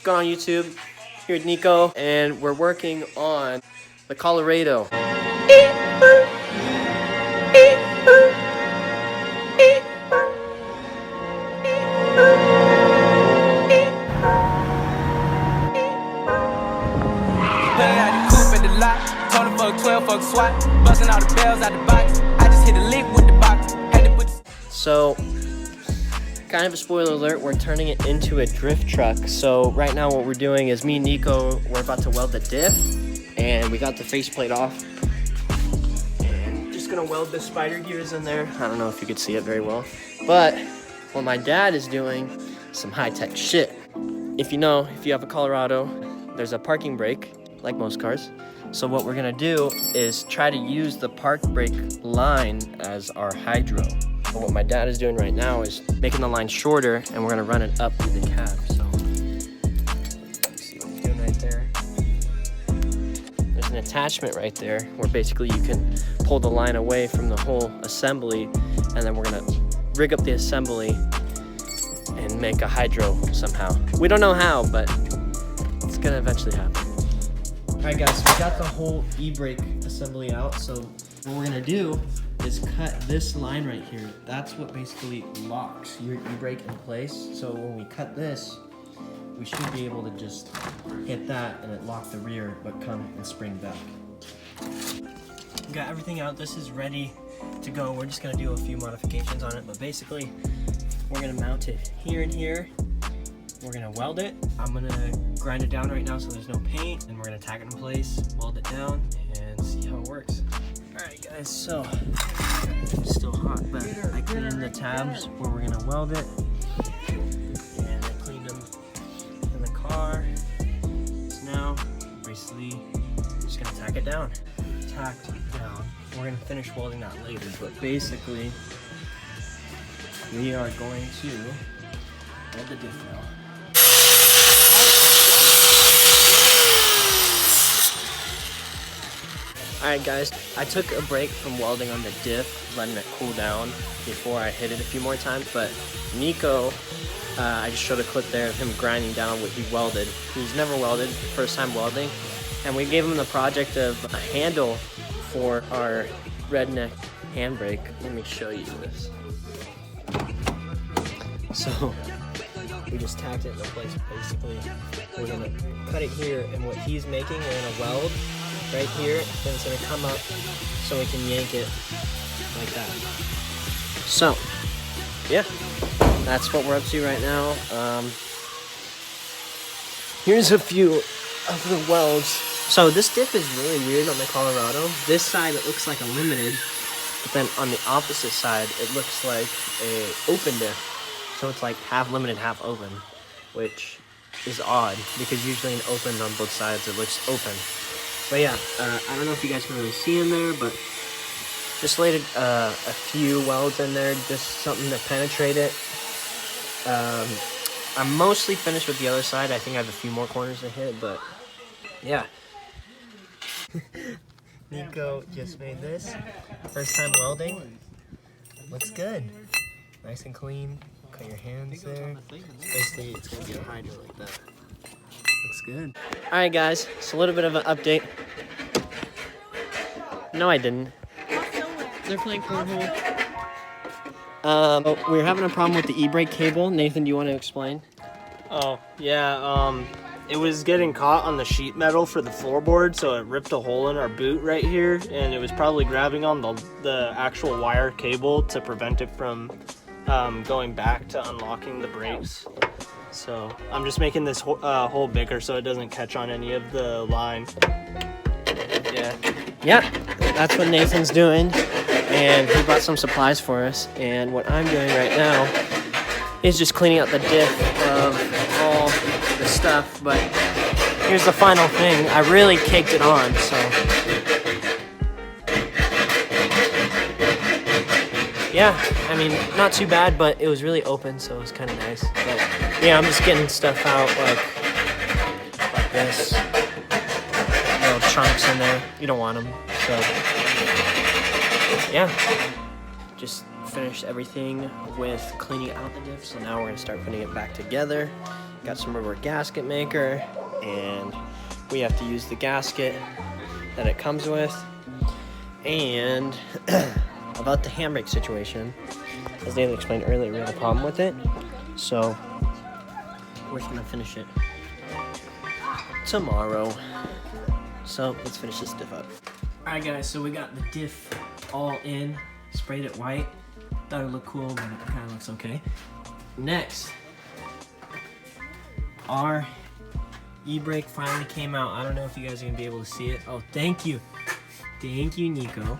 What's going on YouTube? Here at Nico, and we're working on the Colorado. So, kind of a spoiler alert, we're turning it into a drift truck. So right now what we're doing is me and Nico, we're about to weld the diff, and we got the faceplate off. And just gonna weld the spider gears in there. I don't know if you could see it very well. But what my dad is doing, some high-tech shit. If you have a Colorado, there's a parking brake, like most cars. So what we're gonna do is try to use the park brake line as our hydro. And what my dad is doing right now is making the line shorter, and we're gonna run it up through the cab. So, you see what he's doing right there? There's an attachment right there where basically you can pull the line away from the whole assembly, and then we're gonna rig up the assembly and make a hydro somehow. We don't know how, but it's gonna eventually happen. All right guys, we got the whole EBreak assembly out, so what we're gonna do is cut this line right here. That's what basically locks your EBreak in place. So when we cut this, we should be able to just hit that and it lock the rear, but come and spring back. We got everything out. This is ready to go. We're just gonna do a few modifications on it, but basically we're gonna mount it here and here. We're gonna weld it. I'm gonna grind it down right now so there's no paint, and we're gonna tack it in place, weld it down, and see how it works. All right guys, so it's still hot, but I cleaned the tabs where we're gonna weld it, and I cleaned them in the car. So now, basically, just gonna tack it down. Tacked down. We're gonna finish welding that later, but basically, we are going to weld the diff now. Alright guys, I took a break from welding on the diff, letting it cool down before I hit it a few more times, but Nico, I just showed a clip there of him grinding down what he welded. He's never welded, first time welding, and we gave him the project of a handle for our redneck handbrake. Let me show you this. So, we just tacked it into place basically. We're gonna cut it here, and what he's making, we're gonna weld right here, then it's gonna come up so we can yank it like that. So, yeah, that's what we're up to right now. Here's a few of the welds. So this diff is really weird on the Colorado. This side, it looks like a limited, but then on the opposite side, it looks like a open diff. So it's like half limited, half open, which is odd because usually in open on both sides, it looks open. But yeah, I don't know if you guys can really see in there, but just laid a few welds in there, just something to penetrate it. I'm mostly finished with the other side. I think I have a few more corners to hit, but yeah. Nico just made this. First time welding. Looks good. Nice and clean. Cut your hands there. Basically, it's going to be a hydro like that. Looks good. Alright guys, so a little bit of an update. No, I didn't. They're playing cornhole. We were having a problem with the EBreak cable. Nathan, do you want to explain? Oh, yeah, it was getting caught on the sheet metal for the floorboard, so it ripped a hole in our boot right here, and it was probably grabbing on the actual wire cable to prevent it from going back to unlocking the brakes. So I'm just making this hole bigger so it doesn't catch on any of the line. Yeah, that's what Nathan's doing, and he brought some supplies for us, and what I'm doing right now is just cleaning out the diff of all the stuff, but here's the final thing. I really caked it on, so yeah, I mean, not too bad, but it was really open, so it was kind of nice. But yeah, I'm just getting stuff out like this. Little chunks in there. You don't want them. So yeah, just finished everything with cleaning out the diff. So now we're gonna start putting it back together, got some rubber gasket maker, and we have to use the gasket that it comes with. And about the handbrake situation, as David explained earlier, we had a problem with it, so we're just gonna finish it tomorrow. So let's finish this diff up. All right, guys, so we got the diff all in, sprayed it white. Thought it looked cool, but it kind of looks okay. Next, our EBreak finally came out. I don't know if you guys are gonna be able to see it. Oh, thank you. Thank you, Nico.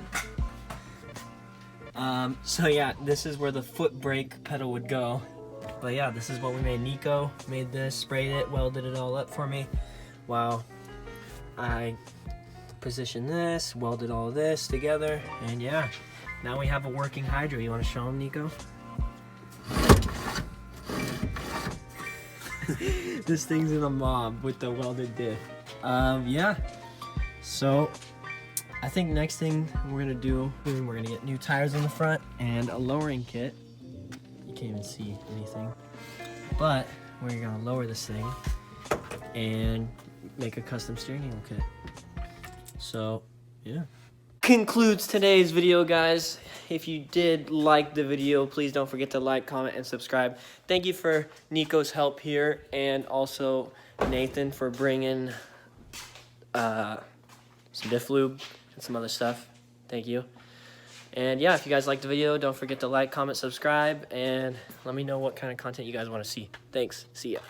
So yeah, this is where the foot brake pedal would go. But yeah, this is what we made. Nico made this, sprayed it, welded it all up for me. While I positioned this, welded all this together, and yeah, now we have a working hydro. You want to show them, Nico? This thing's in a mob with the welded diff. Yeah, so I think next thing we're gonna do is we're gonna get new tires in the front and a lowering kit. You can't even see anything, but we're gonna lower this thing and make a custom steering wheel kit. So yeah, concludes today's video, guys. If you did like the video, please don't forget to like, comment, and subscribe. Thank you for Nico's help here, and also Nathan for bringing some diff lube and some other stuff. Thank you. And yeah, if you guys liked the video, don't forget to like, comment, subscribe, and let me know what kind of content you guys want to see. Thanks. See ya.